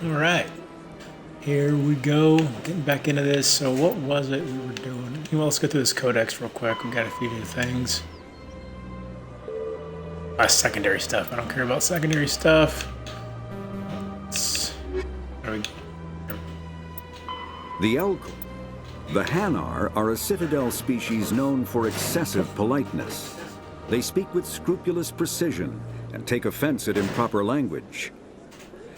All right, here we go. Getting back into this. So, what was it we were doing? Well, let's go through this codex real quick. We got a few new things. Secondary stuff. I don't care about secondary stuff. There we go. The Elk. The Hanar are a citadel species known for excessive politeness. They speak with scrupulous precision and take offense at improper language.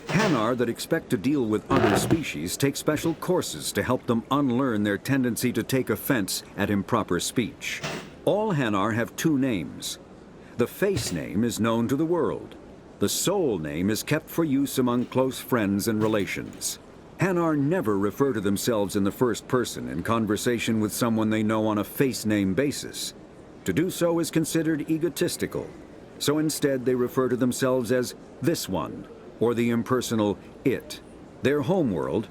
Hanar that expect to deal with other species take special courses to help them unlearn their tendency to take offense at improper speech. All Hanar have two names. The face name is known to the world. The soul name is kept for use among close friends and relations. Hanar never refer to themselves in the first person in conversation with someone they know on a face name basis. To do so is considered egotistical, so instead they refer to themselves as this one, or the impersonal it. Their homeworld,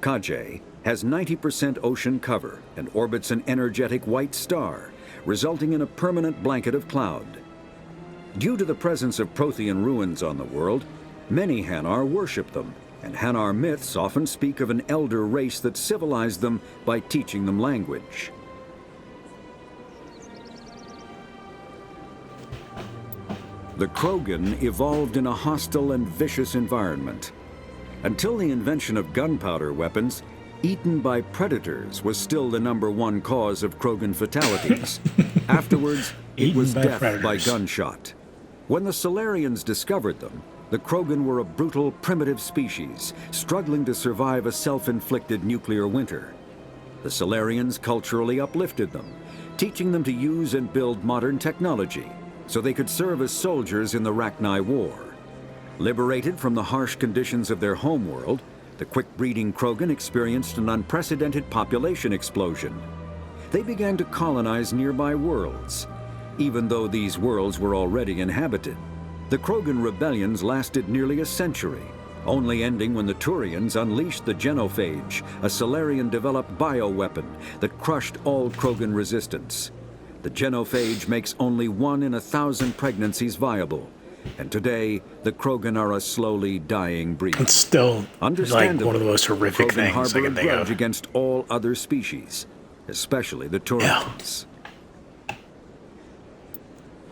Kajay, has 90% ocean cover and orbits an energetic white star, resulting in a permanent blanket of cloud. Due to the presence of Prothean ruins on the world, many Hanar worship them, and Hanar myths often speak of an elder race that civilized them by teaching them language. The Krogan evolved in a hostile and vicious environment. Until the invention of gunpowder weapons, eaten by predators was still the #1 cause of Krogan fatalities. Afterwards, it was death by gunshot. When the Solarians discovered them, the Krogan were a brutal, primitive species, struggling to survive a self-inflicted nuclear winter. The Solarians culturally uplifted them, teaching them to use and build modern technology, so they could serve as soldiers in the Rachni War. Liberated from the harsh conditions of their homeworld, the quick-breeding Krogan experienced an unprecedented population explosion. They began to colonize nearby worlds, even though these worlds were already inhabited. The Krogan rebellions lasted nearly a century, only ending when the Turians unleashed the Genophage, a Solarian-developed bioweapon that crushed all Krogan resistance. The Genophage makes only 1 in 1,000 pregnancies viable, and today the Krogan are a slowly dying breed. It's still like one of the most horrific Krogan things harbor I can a think grudge of. against all other species, especially the Turians.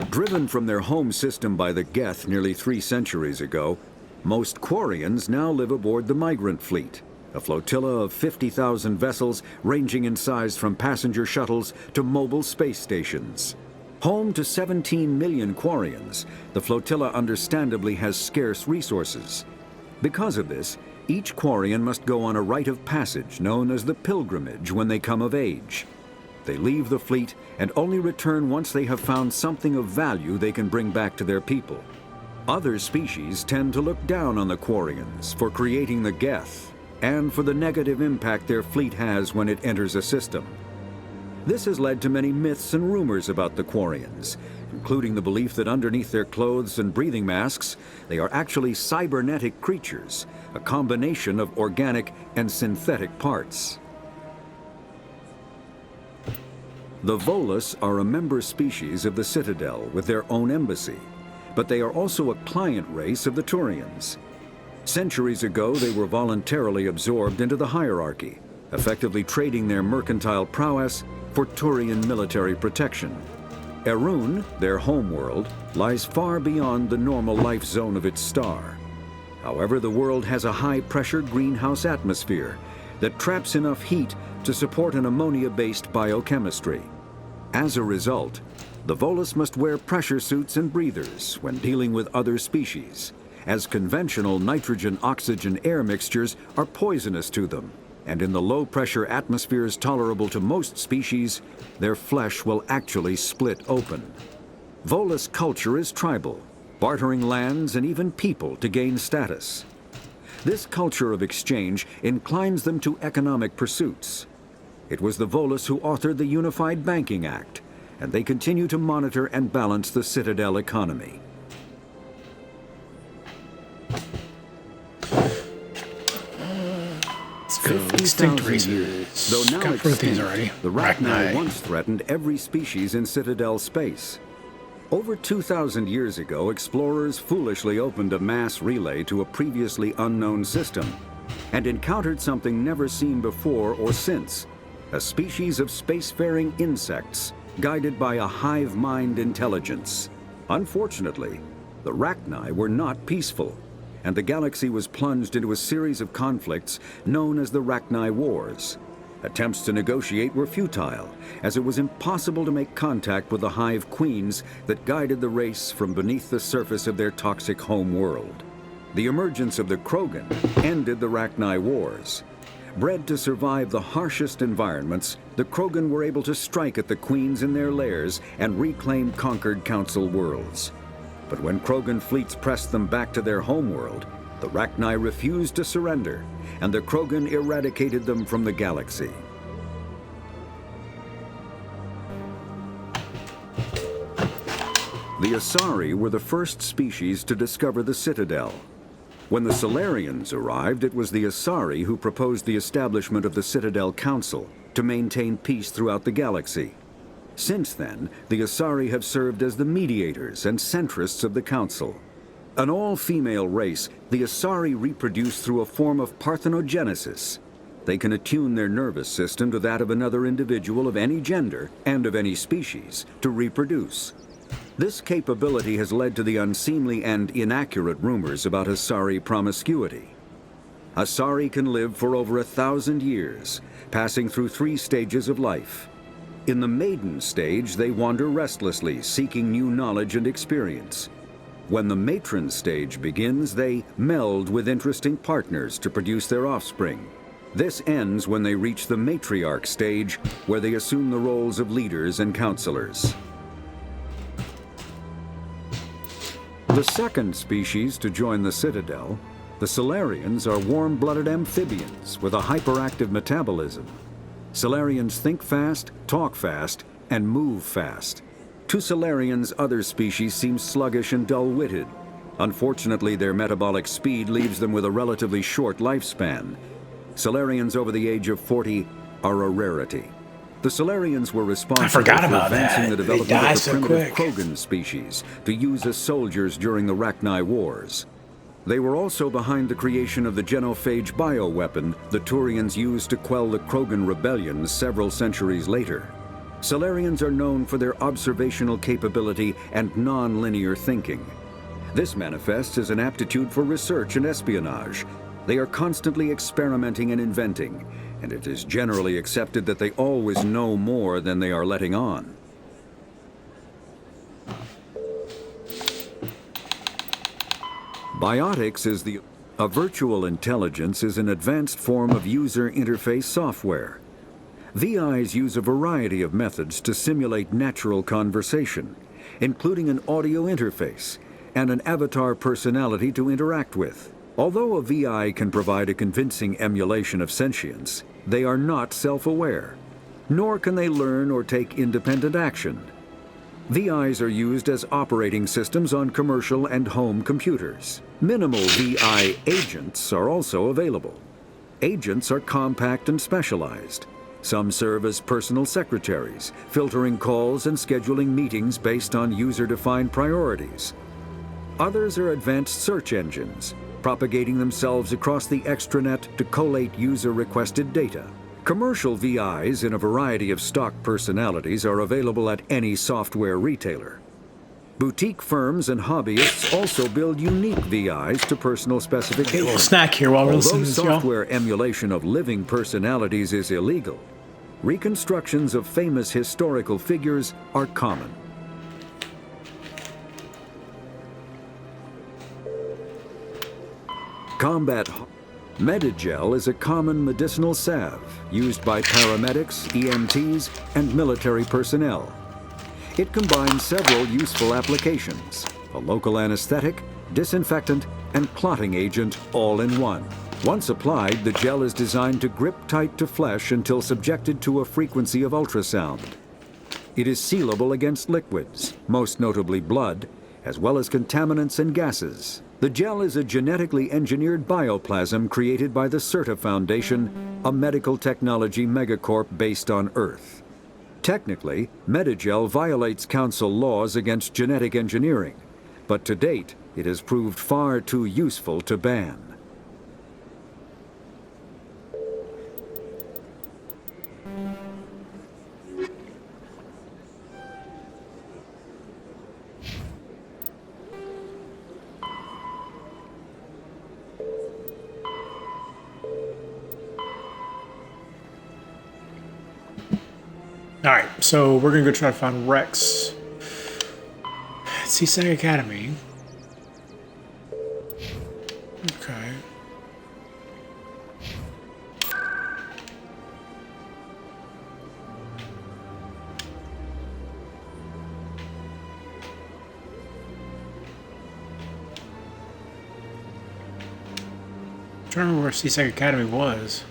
Driven from their home system by the Geth nearly 3 centuries ago, most Quarians now live aboard the Migrant Fleet, a flotilla of 50,000 vessels ranging in size from passenger shuttles to mobile space stations. Home to 17 million Quarians, the flotilla understandably has scarce resources. Because of this, each Quarian must go on a rite of passage known as the Pilgrimage when they come of age. They leave the fleet and only return once they have found something of value they can bring back to their people. Other species tend to look down on the Quarians for creating the Geth and for the negative impact their fleet has when it enters a system. This has led to many myths and rumors about the Quarians, including the belief that underneath their clothes and breathing masks, they are actually cybernetic creatures, a combination of organic and synthetic parts. The Volus are a member species of the Citadel with their own embassy, but they are also a client race of the Turians. Centuries ago, they were voluntarily absorbed into the hierarchy, effectively trading their mercantile prowess for Turian military protection. Erun, their homeworld, lies far beyond the normal life zone of its star. However, the world has a high-pressure greenhouse atmosphere that traps enough heat to support an ammonia-based biochemistry. As a result, the Volus must wear pressure suits and breathers when dealing with other species, as conventional nitrogen-oxygen-air mixtures are poisonous to them, and in the low-pressure atmospheres tolerable to most species, their flesh will actually split open. Volus culture is tribal, bartering lands and even people to gain status. This culture of exchange inclines them to economic pursuits. It was the Volus who authored the Unified Banking Act, and they continue to monitor and balance the Citadel economy. Let's go. Extinct races. Though now Got through these extinct, already. the Rachni Rachni. once threatened every species in Citadel space. Over 2,000 years ago, explorers foolishly opened a mass relay to a previously unknown system and encountered something never seen before or since, a species of spacefaring insects guided by a hive mind intelligence. Unfortunately, the Rachni were not peaceful, and the galaxy was plunged into a series of conflicts known as the Rachni Wars. Attempts to negotiate were futile, as it was impossible to make contact with the hive queens that guided the race from beneath the surface of their toxic home world. The emergence of the Krogan ended the Rachni Wars. Bred to survive the harshest environments, the Krogan were able to strike at the queens in their lairs and reclaim conquered Council worlds. But when Krogan fleets pressed them back to their homeworld, the Rachni refused to surrender, and the Krogan eradicated them from the galaxy. The Asari were the first species to discover the Citadel. When the Salarians arrived, it was the Asari who proposed the establishment of the Citadel Council to maintain peace throughout the galaxy. Since then, the Asari have served as the mediators and centrists of the Council. An all-female race, the Asari reproduce through a form of parthenogenesis. They can attune their nervous system to that of another individual of any gender and of any species to reproduce. This capability has led to the unseemly and inaccurate rumors about Asari promiscuity. Asari can live for over 1,000 years, passing through 3 stages of life. In the maiden stage, they wander restlessly, seeking new knowledge and experience. When the matron stage begins, they meld with interesting partners to produce their offspring. This ends when they reach the matriarch stage, where they assume the roles of leaders and counselors. The second species to join the Citadel, the Salarians, are warm-blooded amphibians with a hyperactive metabolism. Salarians think fast, talk fast, and move fast. To Salarians, other species seem sluggish and dull-witted. Unfortunately, their metabolic speed leaves them with a relatively short lifespan. Salarians over the age of 40 are a rarity. The Salarians were responsible for advancing the development of the primitive Krogan species to use as soldiers during the Rachni Wars. They were also behind the creation of the genophage bioweapon the Turians used to quell the Krogan rebellions several centuries later. Salarians are known for their observational capability and non-linear thinking. This manifests as an aptitude for research and espionage. They are constantly experimenting and inventing, and it is generally accepted that they always know more than they are letting on. Biotics is a virtual intelligence is an advanced form of user interface software. VIs use a variety of methods to simulate natural conversation, including an audio interface and an avatar personality to interact with. Although a VI can provide a convincing emulation of sentience, they are not self-aware, nor can they learn or take independent action. VIs are used as operating systems on commercial and home computers. Minimal VI agents are also available. Agents are compact and specialized. Some serve as personal secretaries, filtering calls and scheduling meetings based on user-defined priorities. Others are advanced search engines, propagating themselves across the extranet to collate user-requested data. Commercial VIs in a variety of stock personalities are available at any software retailer. Boutique firms and hobbyists also build unique VIs to personal specifications. A little snack here while we're listening Although to this, y'all. software emulation of living personalities is illegal, reconstructions of famous historical figures are common. Medigel is a common medicinal salve used by paramedics, EMTs, and military personnel. It combines several useful applications: a local anesthetic, disinfectant, and clotting agent all in one. Once applied, the gel is designed to grip tight to flesh until subjected to a frequency of ultrasound. It is sealable against liquids, most notably blood, as well as contaminants and gases. The gel is a genetically engineered bioplasm created by the CERTA Foundation, a medical technology megacorp based on Earth. Technically, Medigel violates Council laws against genetic engineering, but to date, it has proved far too useful to ban. Alright, so we're gonna go try to find Rex. CSEC Academy. Okay. I'm trying to remember where CSEC Academy was.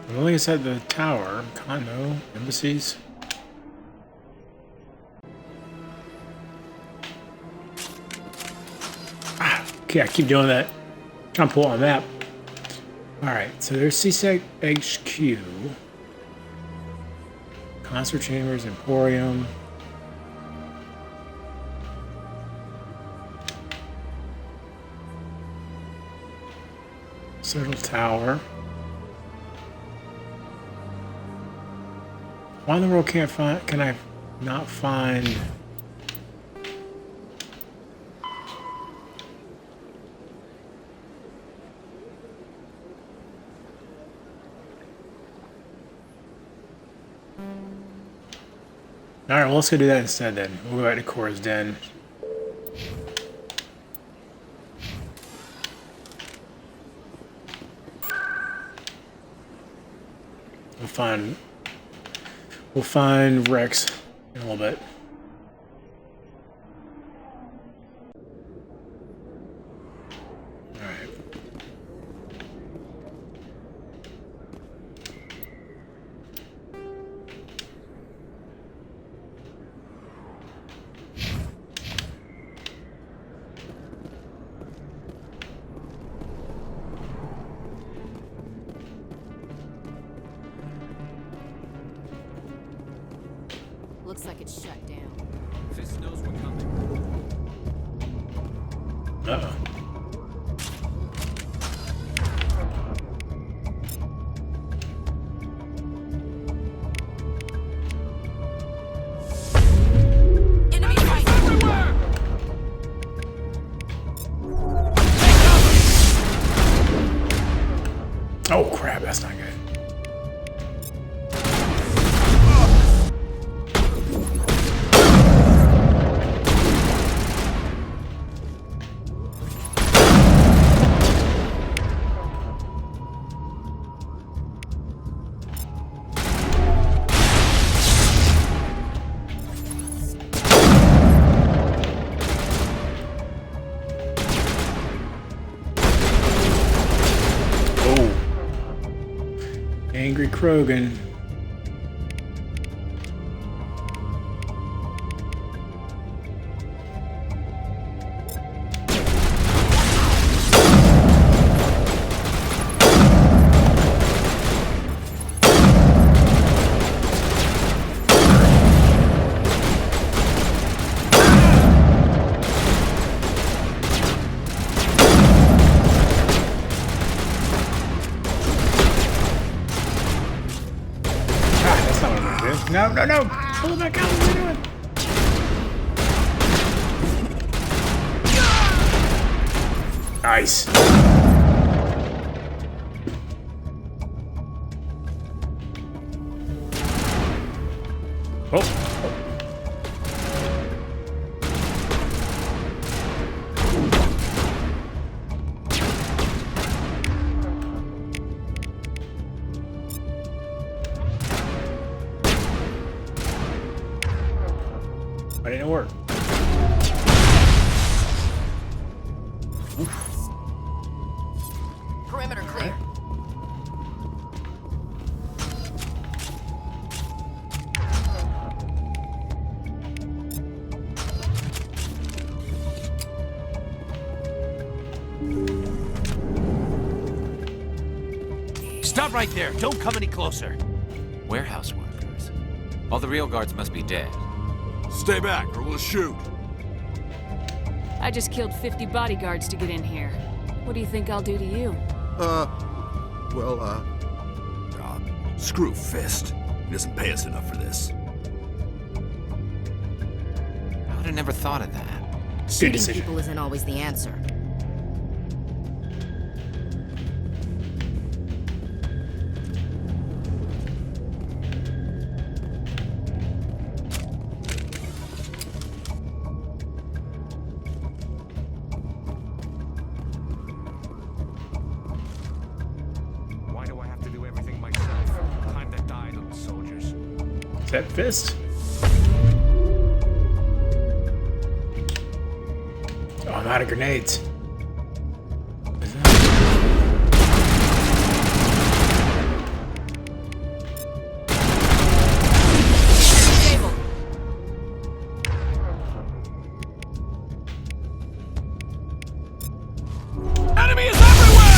I think it's at the tower, condo, embassies. Okay, I keep doing that. Trying to pull on a map. Alright, so there's CSEC HQ. Concert Chambers, Emporium. Central Tower. Why in the world can I not find... Alright, well, let's go do that instead then. We'll go back to Cora's Den. We'll find Rex in a little bit. Alright. Looks like it's shut down. Fisk knows we're coming. Uh-oh. Enemy fight everywhere! Oh crap, that's not good. Angry Krogan. No, no, no! Pull it back out! What are you doing? Nice. Oh. Why didn't it work? Perimeter clear. Stop right there. Don't come any closer. Warehouse workers. All the real guards must be dead. Stay back or we'll shoot. I just killed 50 bodyguards to get in here. What do you think I'll do to you? Screw Fist. He doesn't pay us enough for this. I would have never thought of that. Good Shooting decision. people isn't always the answer. Why do I have to do everything myself? Time to die, little soldiers. Is that Fist? Oh, I'm out of grenades. Is that- Stable. Enemy is everywhere!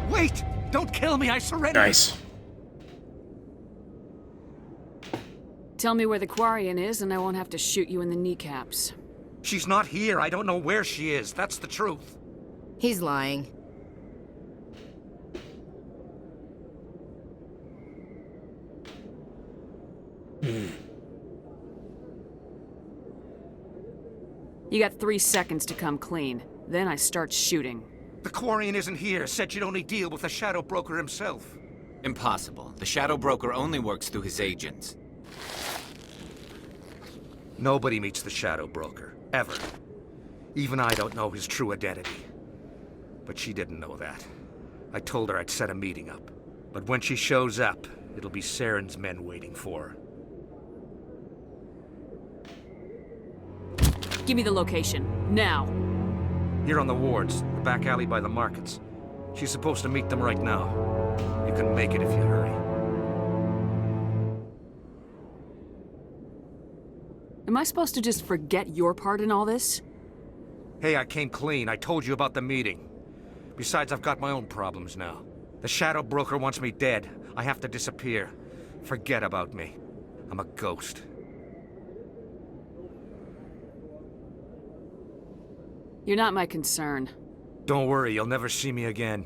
Wait! Don't kill me, I surrender! Nice. Tell me where the Quarian is and I won't have to shoot you in the kneecaps. She's not here. I don't know where she is. That's the truth. He's lying. You got 3 seconds to come clean. Then I start shooting. The Quarian isn't here. Said you'd only deal with the Shadow Broker himself. Impossible. The Shadow Broker only works through his agents. Nobody meets the Shadow Broker. Ever. Even I don't know his true identity. But she didn't know that. I told her I'd set a meeting up. But when she shows up, it'll be Saren's men waiting for her. Give me the location. Now. Here on the wards, the back alley by the markets. She's supposed to meet them right now. You can make it if you hurry. Am I supposed to just forget your part in all this? Hey, I came clean. I told you about the meeting. Besides, I've got my own problems now. The Shadow Broker wants me dead. I have to disappear. Forget about me. I'm a ghost. You're not my concern. Don't worry, you'll never see me again.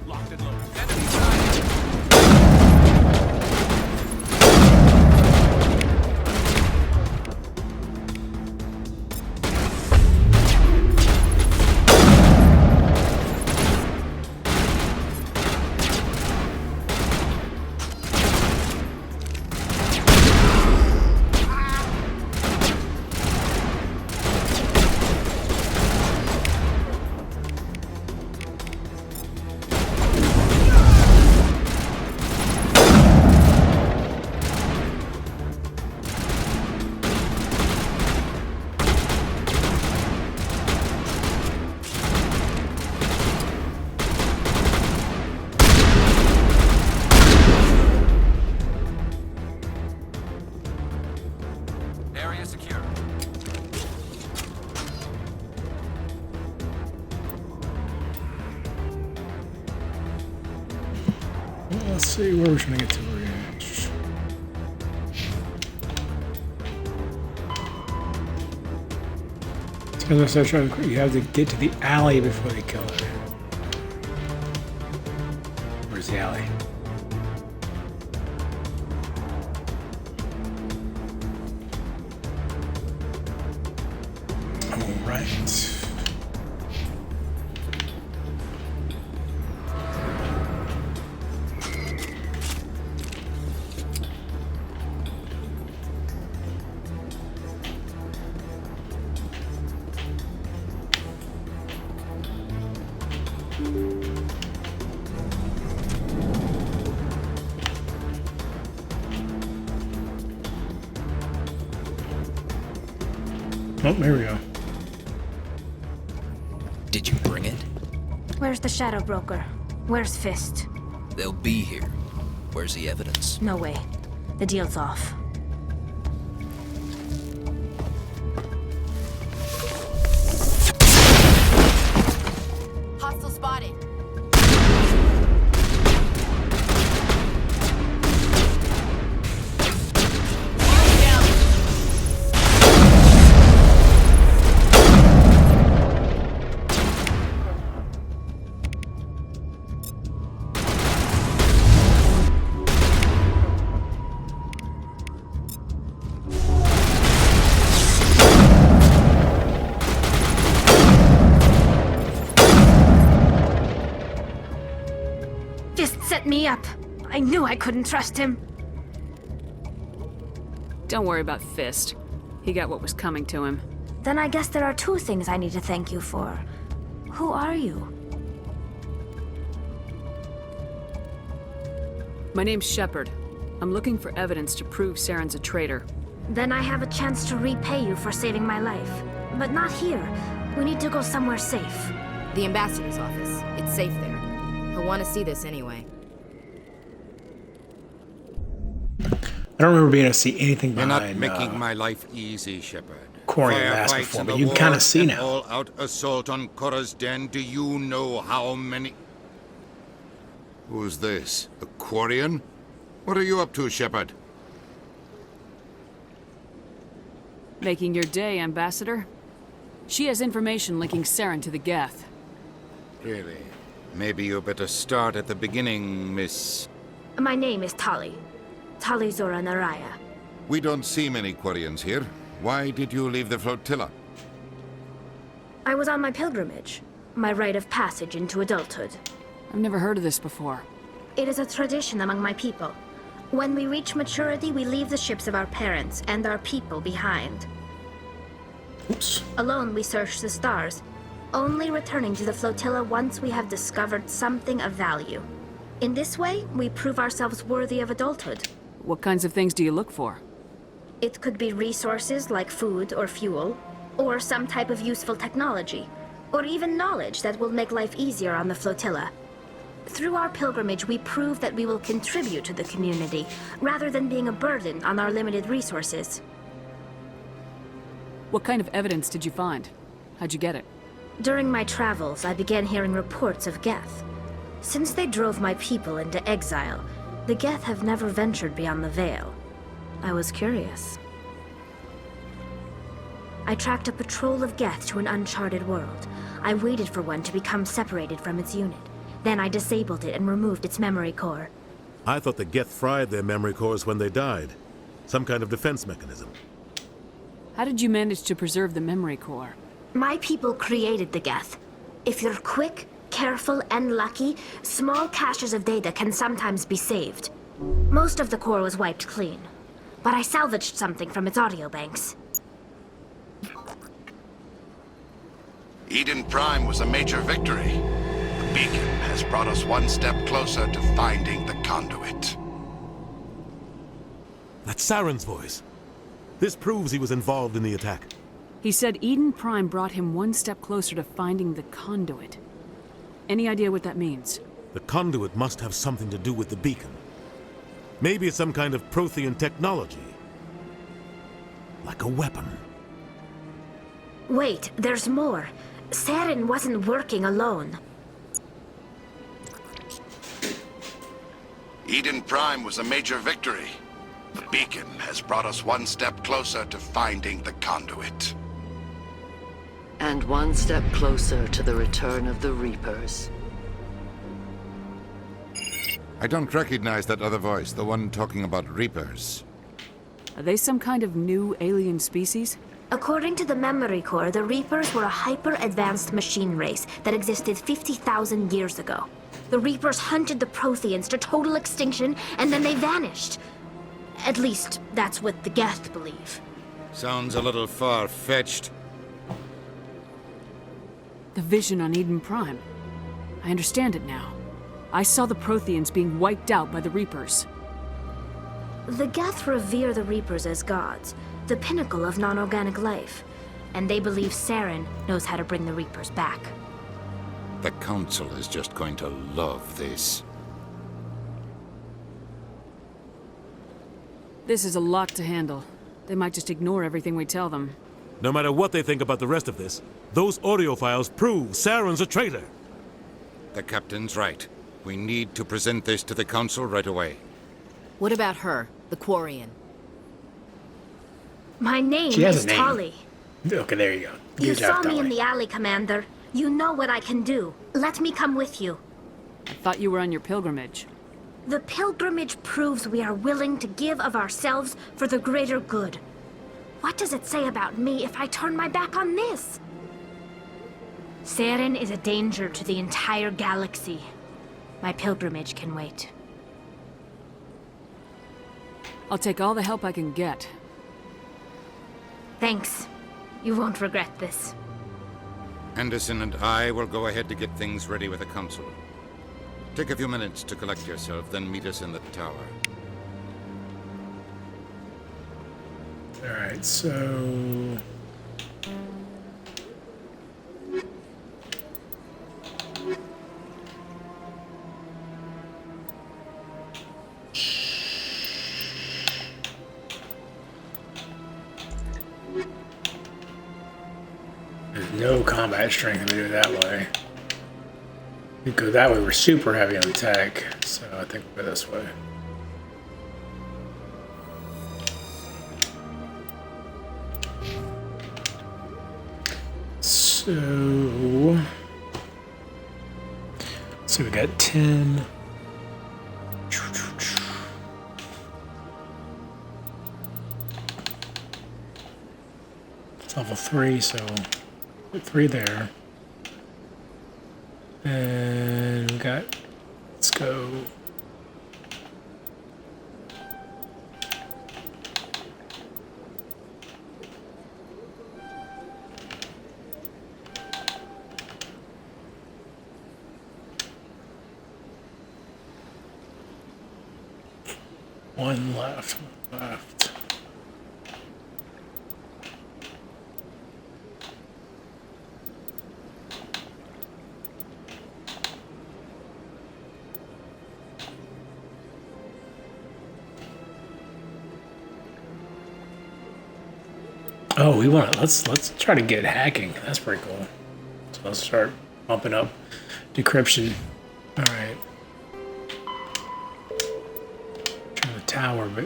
Locked and loaded. Enemy sighted. Area secure. Well, let's see where we're trying to get to. Because I trying to, you have to get to the alley before they kill her. Where's the alley? right. Oh, there we go. Did you bring it? Where's the Shadow Broker? Where's Fist? They'll be here. Where's the evidence? No way. The deal's off. Hostile spotted. Fist set me up. I knew I couldn't trust him. Don't worry about Fist. He got what was coming to him. Then I guess there are two things I need to thank you for. Who are you? My name's Shepard. I'm looking for evidence to prove Saren's a traitor. Then I have a chance to repay you for saving my life. But not here. We need to go somewhere safe. The ambassador's office. It's safe there. He'll want to see this anyway. I don't remember being able to see anything You're not behind making my life easy, Shepard. Corian Mask Firefights before, in but the you can kind war of see and now. All-out assault on Korra's Den. Do you know how many? Who's this? A Quarian? What are you up to, Shepard? Making your day, Ambassador? She has information linking Saren to the Geth. Really? Maybe you better start at the beginning, Miss... My name is Tali. Tali Zora Naraya. We don't see many Quarians here. Why did you leave the flotilla? I was on my pilgrimage. My rite of passage into adulthood. I've never heard of this before. It is a tradition among my people. When we reach maturity, we leave the ships of our parents and our people behind. Oops. Alone, we search the stars, only returning to the flotilla once we have discovered something of value. In this way, we prove ourselves worthy of adulthood. What kinds of things do you look for? It could be resources like food or fuel, or some type of useful technology, or even knowledge that will make life easier on the flotilla. Through our pilgrimage, we prove that we will contribute to the community, rather than being a burden on our limited resources. What kind of evidence did you find? How'd you get it? During my travels, I began hearing reports of Geth. Since they drove my people into exile, the Geth have never ventured beyond the Veil. I was curious. I tracked a patrol of Geth to an uncharted world. I waited for one to become separated from its unit. Then I disabled it and removed its memory core. I thought the Geth fried their memory cores when they died. Some kind of defense mechanism. How did you manage to preserve the memory core? My people created the Geth. If you're quick, careful, and lucky, small caches of data can sometimes be saved. Most of the core was wiped clean, but I salvaged something from its audio banks. Eden Prime was a major victory. The beacon has brought us one step closer to finding the conduit. That's Saren's voice. This proves he was involved in the attack. He said Eden Prime brought him one step closer to finding the conduit. Any idea what that means? The conduit must have something to do with the beacon. Maybe it's some kind of Prothean technology. Like a weapon. Wait, there's more. Saren wasn't working alone. Eden Prime was a major victory. The beacon has brought us one step closer to finding the conduit. And one step closer to the return of the Reapers. I don't recognize that other voice, the one talking about Reapers. Are they some kind of new alien species? According to the Memory Core, the Reapers were a hyper-advanced machine race that existed 50,000 years ago. The Reapers hunted the Protheans to total extinction, and then they vanished. At least, that's what the Geth believe. Sounds a little far-fetched. The vision on Eden Prime. I understand it now. I saw the Protheans being wiped out by the Reapers. The Geth revere the Reapers as gods, the pinnacle of non-organic life, and they believe Saren knows how to bring the Reapers back. The Council is just going to love this. This is a lot to handle. They might just ignore everything we tell them. No matter what they think about the rest of this, those audio files prove Saren's a traitor. The Captain's right. We need to present this to the Council right away. What about her, the Quarian? My name She has is a name. Tali. Okay, there you go. You Good job, saw me in Tali. the alley, Commander. You know what I can do. Let me come with you. I thought you were on your pilgrimage. The pilgrimage proves we are willing to give of ourselves for the greater good. What does it say about me if I turn my back on this? Saren is a danger to the entire galaxy. My pilgrimage can wait. I'll take all the help I can get. Thanks. You won't regret this. Anderson and I will go ahead to get things ready with the Council. Take a few minutes to collect yourself, then meet us in the tower. Alright, so... There's no combat strength if we do it that way. If we go that way, we're super heavy on attack, so I think we'll go this way. So... So we got 10. It's level 3, so put 3 there. And we got, let's go. One left. Oh, we want to, let's try to get hacking. That's pretty cool. So let's start bumping up decryption. All right. Turn the tower, but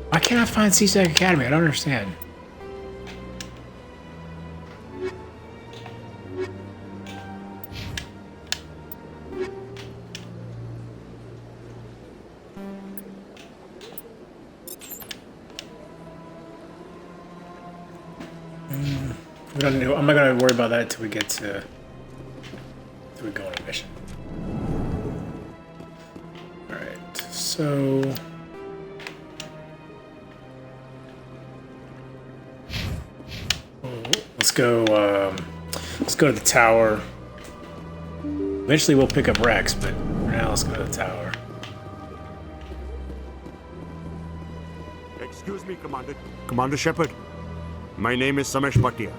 why can't I find CSAC Academy? I don't understand. We don't know. I'm not gonna worry about that until we get to until we go on a mission. All right, so let's go. Let's go to the tower. Eventually, we'll pick up Rex, but for now, let's go to the tower. Excuse me, Commander. Commander Shepard. My name is Samesh Bhatia.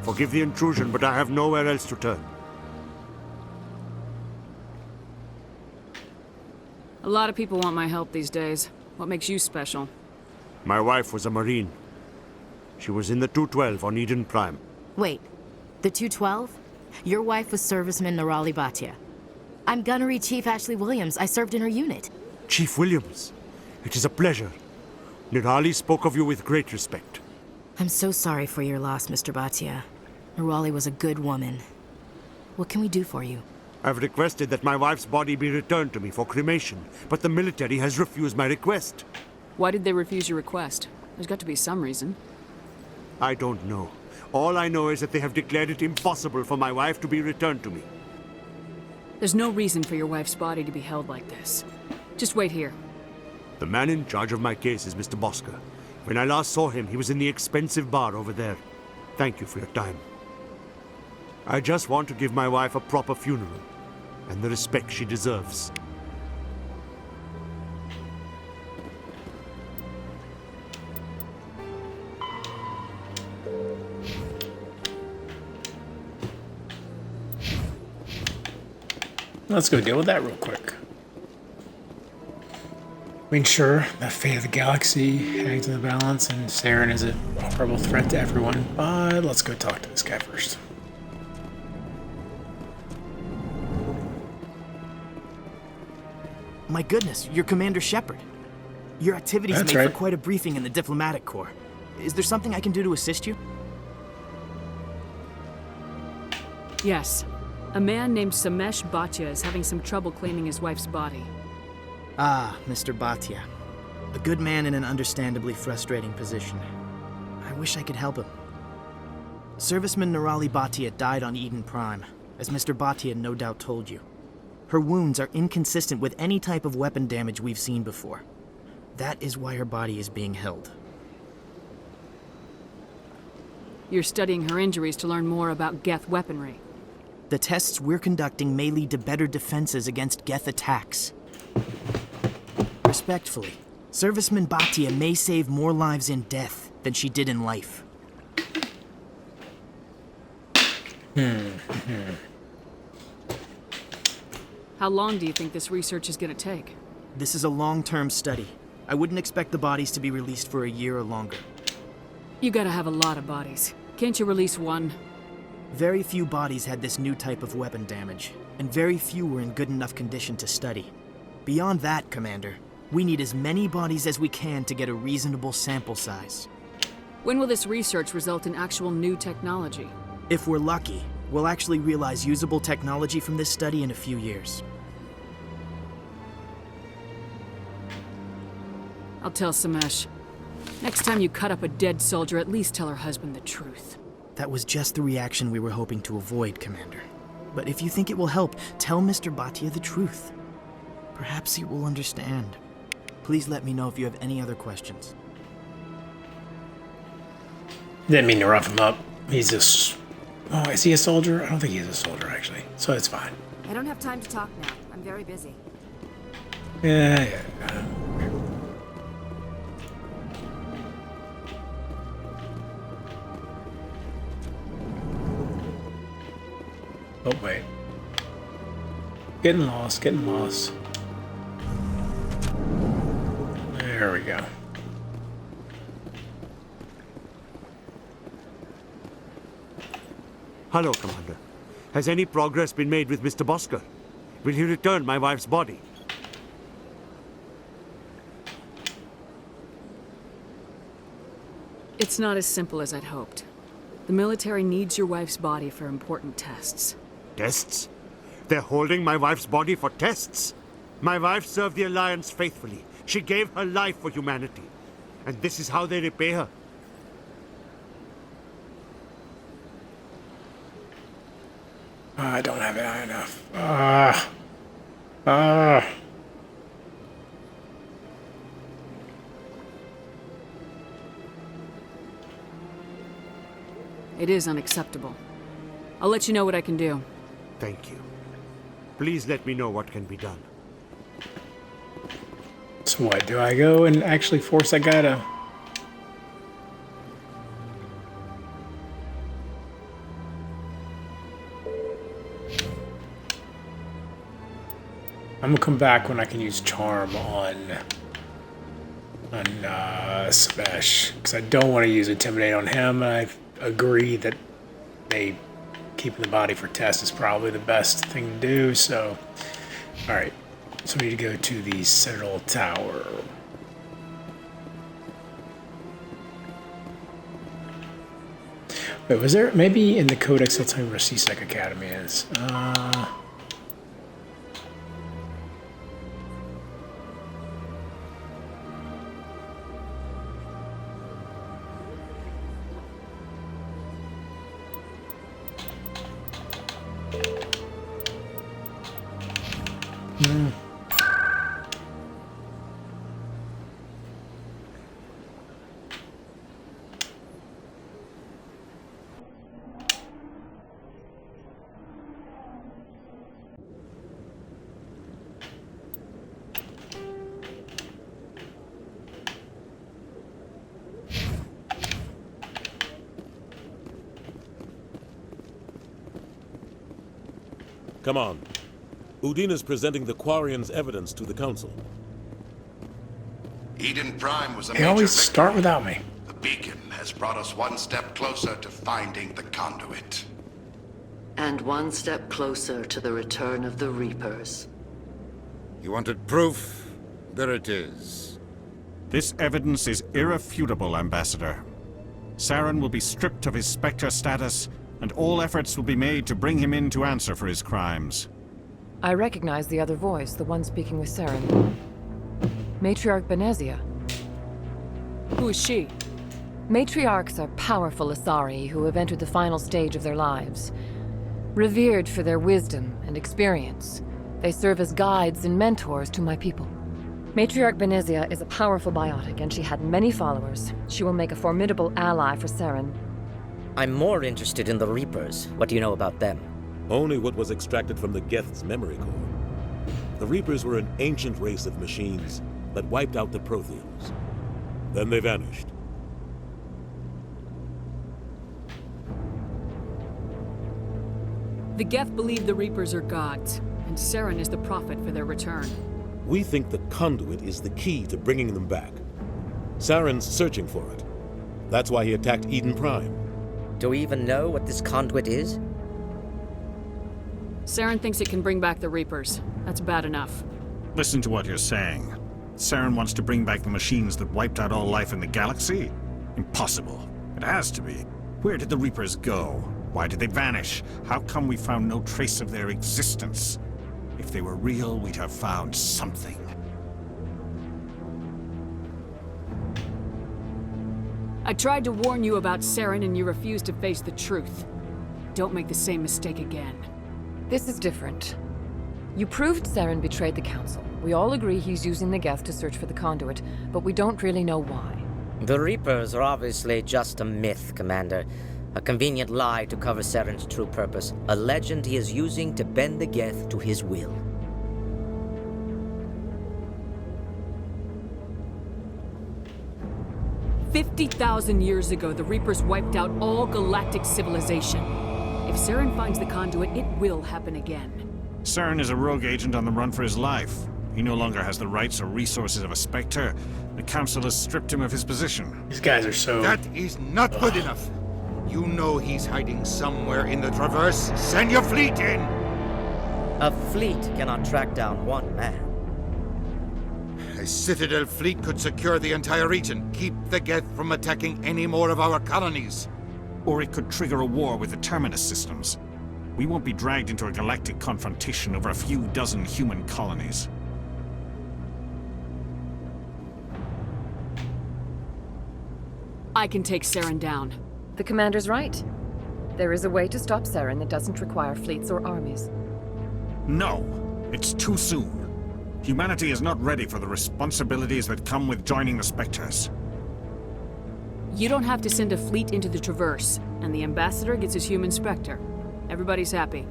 Forgive the intrusion, but I have nowhere else to turn. A lot of people want my help these days. What makes you special? My wife was a Marine. She was in the 212 on Eden Prime. Wait, the 212? Your wife was serviceman Nirali Bhatia. I'm Gunnery Chief Ashley Williams. I served in her unit. Chief Williams, it is a pleasure. Nirali spoke of you with great respect. I'm so sorry for your loss, Mr. Bhatia. Nirali was a good woman. What can we do for you? I've requested that my wife's body be returned to me for cremation, but the military has refused my request. Why did they refuse your request? There's got to be some reason. I don't know. All I know is that they have declared it impossible for my wife to be returned to me. There's no reason for your wife's body to be held like this. Just wait here. The man in charge of my case is Mr. Bosker. When I last saw him, he was in the expensive bar over there. Thank you for your time. I just want to give my wife a proper funeral, and the respect she deserves. Let's go deal with that real quick. I mean, sure, the fate of the galaxy hangs in the balance, and Saren is a horrible threat to everyone, but let's go talk to this guy first. My goodness, you're Commander Shepard. Your activities That's made right. for quite a briefing in the diplomatic corps. Is there something I can do to assist you? Yes. A man named Samesh Bhatia is having some trouble claiming his wife's body. Ah, Mr. Bhatia. A good man in an understandably frustrating position. I wish I could help him. Serviceman Nirali Bhatia died on Eden Prime, as Mr. Bhatia no doubt told you. Her wounds are inconsistent with any type of weapon damage we've seen before. That is why her body is being held. You're studying her injuries to learn more about Geth weaponry. The tests we're conducting may lead to better defenses against Geth attacks. Respectfully, Serviceman Bhatia may save more lives in death than she did in life. How long do you think this research is going to take? This is a long-term study. I wouldn't expect the bodies to be released for a year or longer. You gotta have a lot of bodies. Can't you release one? Very few bodies had this new type of weapon damage, and very few were in good enough condition to study. Beyond that, Commander, we need as many bodies as we can to get a reasonable sample size. When will this research result in actual new technology? If we're lucky, we'll actually realize usable technology from this study in a few years. I'll tell Samesh. Next time you cut up a dead soldier, at least tell her husband the truth. That was just the reaction we were hoping to avoid, Commander. But if you think it will help, tell Mr. Bhatia the truth. Perhaps he will understand. Please let me know if you have any other questions. Didn't mean to rough him up. He's just... Oh, is he a soldier? I don't think he's a soldier, actually. So it's fine. I don't have time to talk now. I'm very busy. Yeah. Oh, wait. Getting lost, getting lost. There we go. Hello, Commander. Has any progress been made with Mr. Bosker? Will he return my wife's body? It's not as simple as I'd hoped. The military needs your wife's body for important tests. Tests? They're holding my wife's body for tests? My wife served the Alliance faithfully. She gave her life for humanity. And this is how they repay her. I don't have it high enough. It is unacceptable. I'll let you know what I can do. Thank you. Please let me know what can be done. So what, do I go and actually force that guy to... I'm gonna come back when I can use charm on Samesh, because I don't want to use intimidate on him. I agree that keeping the body for test is probably the best thing to do. So, all right. So we need to go to the Citadel Tower. Wait, was there maybe in the Codex? I'll tell you where C-Sec Academy is. Come on. Udina's presenting the Quarians' evidence to the Council. Eden Prime was a They major always victory. start without me. The beacon has brought us one step closer to finding the conduit. And one step closer to the return of the Reapers. You wanted proof? There it is. This evidence is irrefutable, Ambassador. Saren will be stripped of his Spectre status, and all efforts will be made to bring him in to answer for his crimes. I recognize the other voice, the one speaking with Saren. Matriarch Benezia. Who is she? Matriarchs are powerful Asari who have entered the final stage of their lives. Revered for their wisdom and experience, they serve as guides and mentors to my people. Matriarch Benezia is a powerful biotic, and she had many followers. She will make a formidable ally for Saren. I'm more interested in the Reapers. What do you know about them? Only what was extracted from the Geth's memory core. The Reapers were an ancient race of machines that wiped out the Protheans. Then they vanished. The Geth believe the Reapers are gods, and Saren is the prophet for their return. We think the conduit is the key to bringing them back. Saren's searching for it. That's why he attacked Eden Prime. Do we even know what this conduit is? Saren thinks it can bring back the Reapers. That's bad enough. Listen to what you're saying. Saren wants to bring back the machines that wiped out all life in the galaxy? Impossible. It has to be. Where did the Reapers go? Why did they vanish? How come we found no trace of their existence? If they were real, we'd have found something. I tried to warn you about Saren and you refused to face the truth. Don't make the same mistake again. This is different. You proved Saren betrayed the Council. We all agree he's using the Geth to search for the conduit, but we don't really know why. The Reapers are obviously just a myth, Commander. A convenient lie to cover Saren's true purpose. A legend he is using to bend the Geth to his will. "50,000 years ago, the Reapers wiped out all galactic civilization. If Saren finds the conduit, it will happen again." Saren is a rogue agent on the run for his life. He no longer has the rights or resources of a Spectre. The Council has stripped him of his position. These guys are so... That is not good enough. You know he's hiding somewhere in the Traverse. Send your fleet in! A fleet cannot track down one man. A Citadel fleet could secure the entire region, keep the Geth from attacking any more of our colonies. Or it could trigger a war with the Terminus systems. We won't be dragged into a galactic confrontation over a few dozen human colonies. I can take Saren down. The Commander's right. There is a way to stop Saren that doesn't require fleets or armies. No! It's too soon. Humanity is not ready for the responsibilities that come with joining the Spectres. You don't have to send a fleet into the Traverse, and the Ambassador gets his human Spectre. Everybody's happy.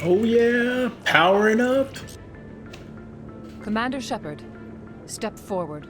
Oh yeah, powering up. Commander Shepard, step forward.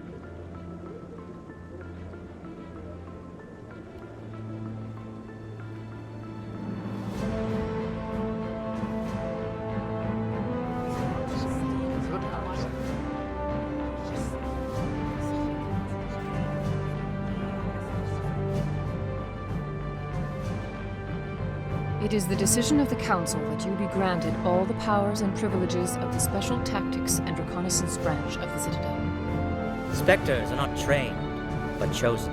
It is the decision of the Council that you be granted all the powers and privileges of the Special Tactics and Reconnaissance branch of the Citadel. Spectres are not trained, but chosen.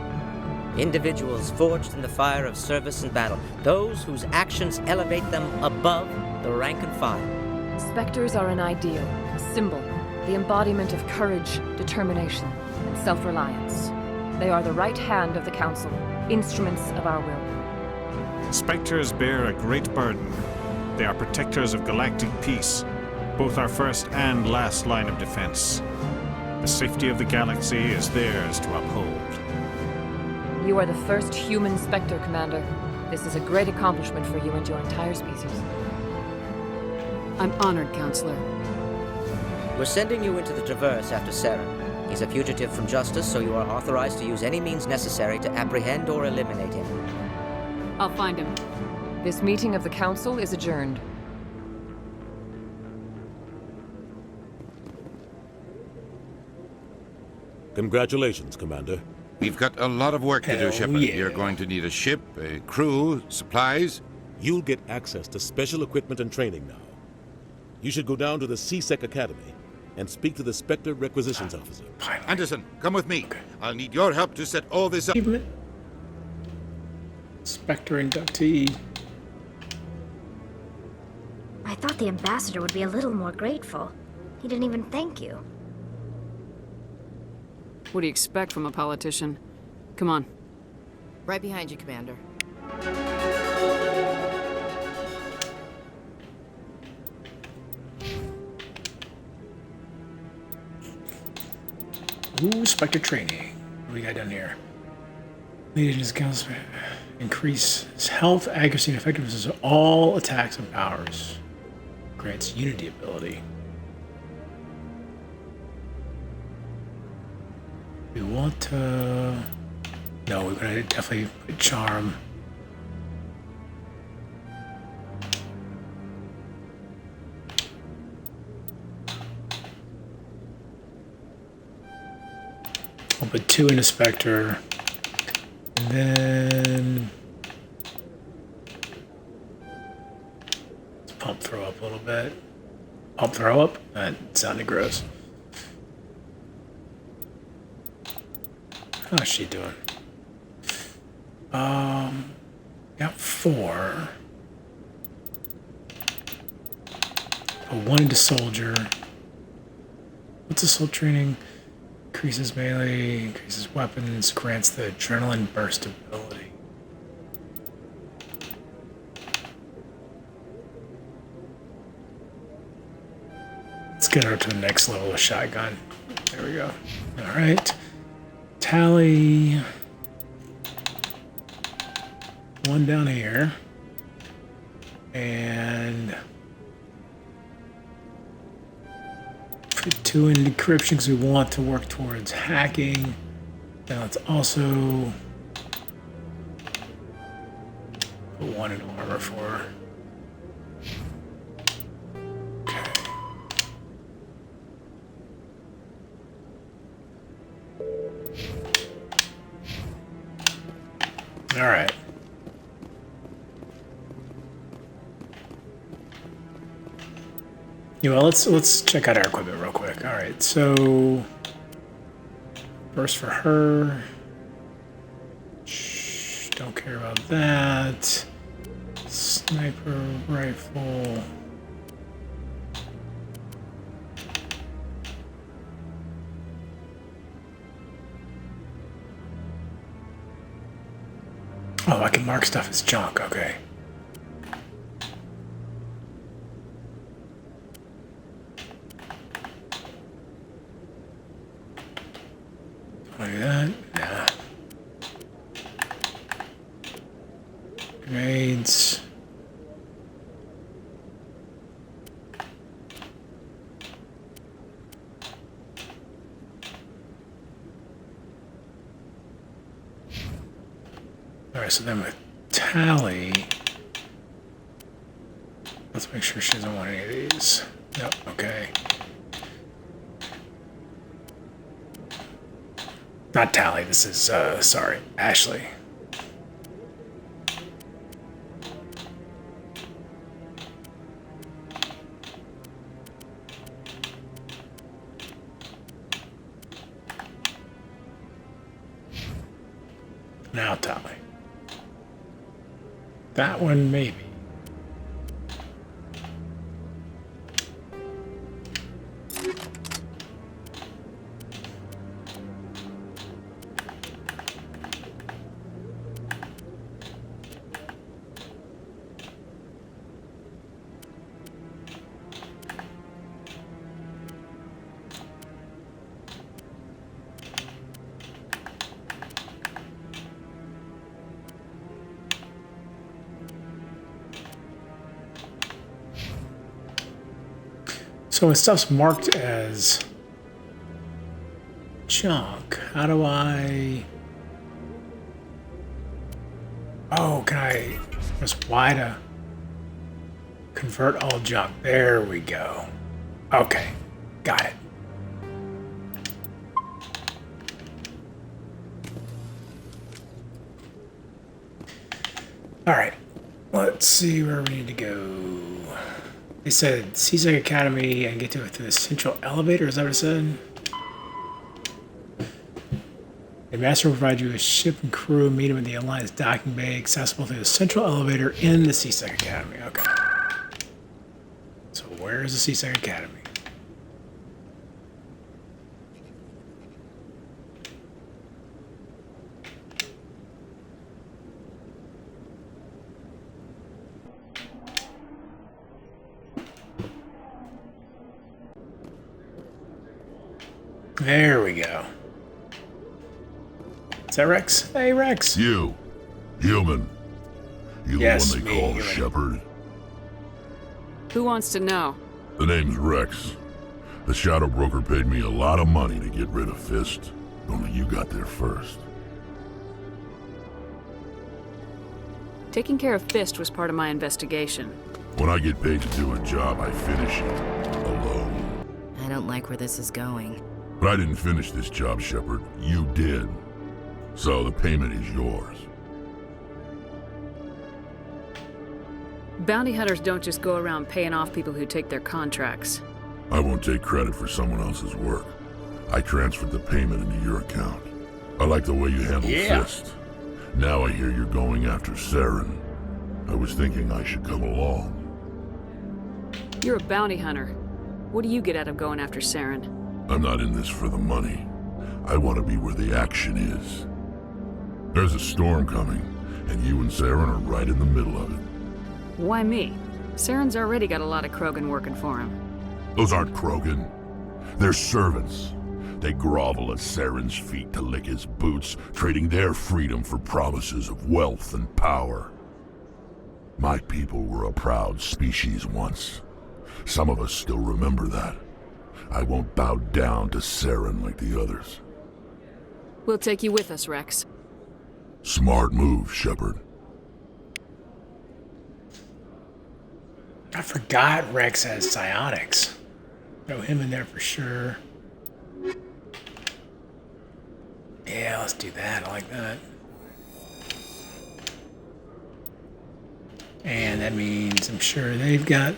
Individuals forged in the fire of service and battle. Those whose actions elevate them above the rank and file. Spectres are an ideal, a symbol, the embodiment of courage, determination, and self-reliance. They are the right hand of the Council, instruments of our will. Spectres bear a great burden. They are protectors of galactic peace, both our first and last line of defense. The safety of the galaxy is theirs to uphold. You are the first human Spectre, Commander. This is a great accomplishment for you and your entire species. I'm honored, Counselor. We're sending you into the Traverse after Saren. He's a fugitive from justice, so you are authorized to use any means necessary to apprehend or eliminate him. I'll find him. This meeting of the Council is adjourned. Congratulations, Commander. We've got a lot of work to do, Shepard. yeah. You're going to need a ship, a crew, supplies. You'll get access to special equipment and training now. You should go down to the C-Sec Academy and speak to the Spectre Requisitions Officer. Anderson, come with me. I'll need your help to set all this up. Spectre inductee. I thought the ambassador would be a little more grateful. He didn't even thank you. What do you expect from a politician? Come on. Right behind you, Commander. Ooh, Spectre training. What do we got down here? Lead his skills. Increase his health, accuracy, and effectiveness of all attacks and powers. Grants unity ability. We want to... No, we're going to definitely put charm. I'll put 2 into Spectre. And then... let's pump throw up a little bit. Pump throw up? That sounded gross. How's she doing? Got 4. Put 1 into soldier. What's assault training? Increases melee, increases weapons, grants the adrenaline burst ability. Let's get her to the next level of shotgun. There we go. All right. Tally. 1 down here. And put 2 in decryption because we want to work towards hacking. Then let's also put 1 in armor for her. All right. Yeah, well, let's check out our equipment real quick. All right, so burst for her. Don't care about that. Sniper rifle. Oh, I can mark stuff as junk. Okay. Like that? Nah. Grenades. Alright, so then with Tally, let's make sure she doesn't want any of these. Nope, okay. Not Tally, this is, sorry, Ashley. Now Tally. That one, maybe. So when stuff's marked as junk, how do I... Oh, can I press Y to convert all junk? There we go. Okay, got it. All right, let's see where we need to go. They said CSEC Academy and get to it through the central elevator. Is that what it said? The master will provide you with ship and crew. Meet him in the Alliance docking bay, accessible through the central elevator in the CSEC Academy. Okay. So where is the CSEC Academy? There we go. Is that Rex? Hey, Rex. You. Human. You Yes, the one they me, call human. Shepard? Who wants to know? The name's Rex. The Shadow Broker paid me a lot of money to get rid of Fist. Only you got there first. Taking care of Fist was part of my investigation. When I get paid to do a job, I finish it. Alone. I don't like where this is going. But I didn't finish this job, Shepard. You did. So the payment is yours. Bounty hunters don't just go around paying off people who take their contracts. I won't take credit for someone else's work. I transferred the payment into your account. I like the way you handled Fist. Now I hear you're going after Saren. I was thinking I should come along. You're a bounty hunter. What do you get out of going after Saren? I'm not in this for the money. I want to be where the action is. There's a storm coming, and you and Saren are right in the middle of it. Why me? Saren's already got a lot of Krogan working for him. Those aren't Krogan. They're servants. They grovel at Saren's feet to lick his boots, trading their freedom for promises of wealth and power. My people were a proud species once. Some of us still remember that. I won't bow down to Saren like the others. We'll take you with us, Rex. Smart move, Shepard. I forgot Rex has psionics. Throw him in there for sure. Yeah, let's do that. I like that. And that means I'm sure they've got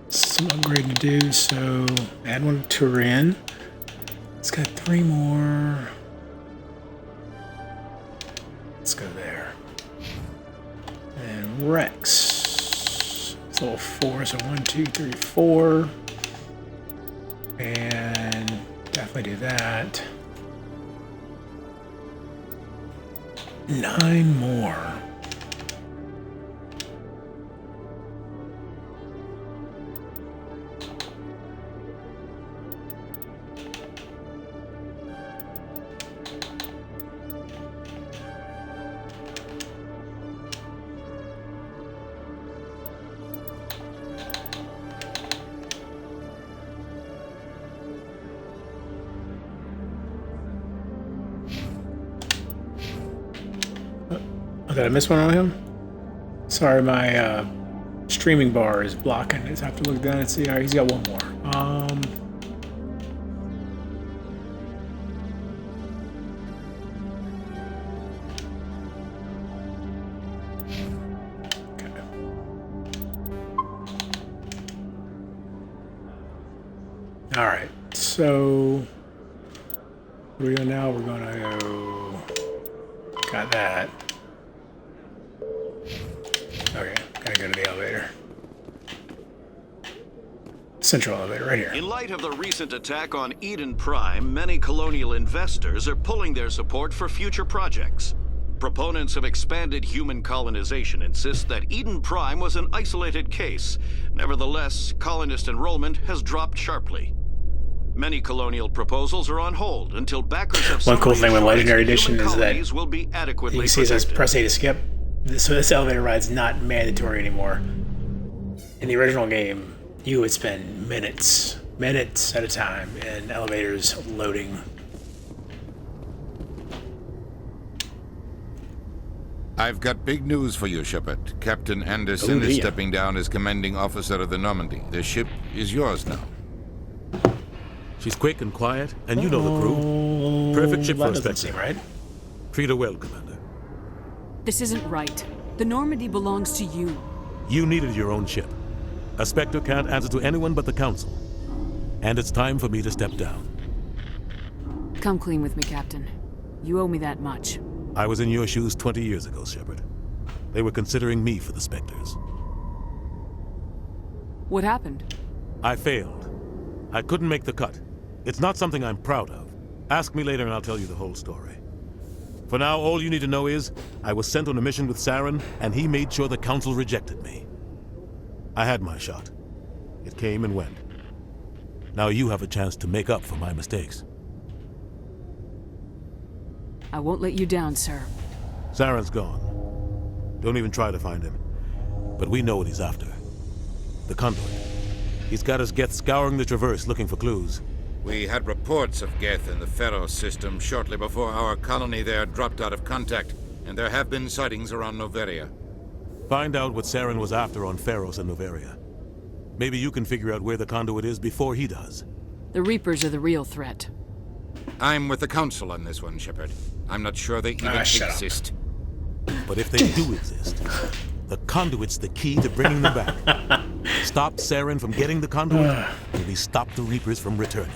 some upgrading to do, so add one to Turin. It's got 3 more. Let's go there. And Rex. It's level 4, so 1, 2, 3, 4. And definitely do that. 9 more. Did I miss one on him? Sorry, my streaming bar is blocking. I just have to look down and see. All right, he's got one more. Okay. All right, so where are we going now? We're gonna go. Got that. Okay, gotta go to the elevator. Central elevator, right here. In light of the recent attack on Eden Prime, many colonial investors are pulling their support for future projects. Proponents of expanded human colonization insist that Eden Prime was an isolated case. Nevertheless, colonist enrollment has dropped sharply. Many colonial proposals are on hold until backers have One cool thing with Legendary that Edition human is that colonies will be adequately you see it says protected. press A to skip. So this elevator ride's not mandatory anymore. In the original game, you would spend minutes minutes at a time in elevators loading. I've got big news for you, Shepard. Captain Anderson is stepping down as commanding officer of the Normandy. The ship is yours now. She's quick and quiet, and you know the crew. Perfect ship for a Spectre. Right? Treat her well, Commander. This isn't right. The Normandy belongs to you. You needed your own ship. A Spectre can't answer to anyone but the Council. And it's time for me to step down. Come clean with me, Captain. You owe me that much. I was in your shoes 20 years ago, Shepard. They were considering me for the Spectres. What happened? I failed. I couldn't make the cut. It's not something I'm proud of. Ask me later and I'll tell you the whole story. For now, all you need to know is, I was sent on a mission with Saren, and he made sure the Council rejected me. I had my shot. It came and went. Now you have a chance to make up for my mistakes. I won't let you down, sir. Saren's gone. Don't even try to find him. But we know what he's after. The Conduit. He's got his Geth scouring the Traverse looking for clues. We had reports of Geth in the Pharaoh system shortly before our colony there dropped out of contact, and there have been sightings around Noveria. Find out what Saren was after on Pharos and Noveria. Maybe you can figure out where the Conduit is before he does. The Reapers are the real threat. I'm with the Council on this one, Shepard. I'm not sure they even exist. But if they do exist, the Conduit's the key to bringing them back. Stop Saren from getting the Conduit, and we stop the Reapers from returning.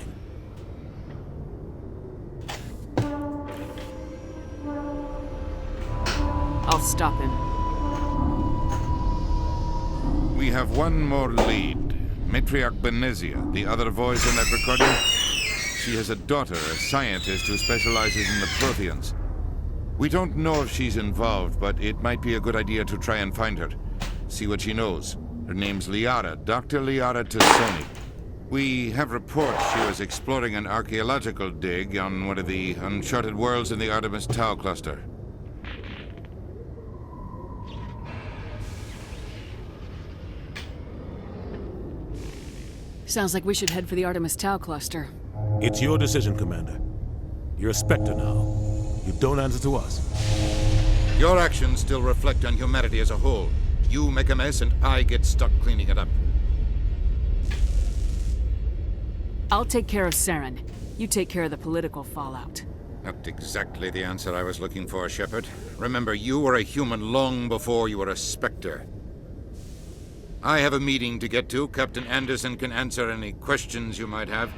I'll stop him. We have one more lead. Matriarch Benezia, the other voice in that recording. She has a daughter, a scientist who specializes in the Protheans. We don't know if she's involved, but it might be a good idea to try and find her. See what she knows. Her name's Liara, Dr. Liara Tassoni. We have reports she was exploring an archaeological dig on one of the uncharted worlds in the Artemis Tau cluster. Sounds like we should head for the Artemis Tau cluster. It's your decision, Commander. You're a Spectre now. You don't answer to us. Your actions still reflect on humanity as a whole. You make a mess and I get stuck cleaning it up. I'll take care of Saren. You take care of the political fallout. Not exactly the answer I was looking for, Shepard. Remember, you were a human long before you were a Spectre. I have a meeting to get to. Captain Anderson can answer any questions you might have.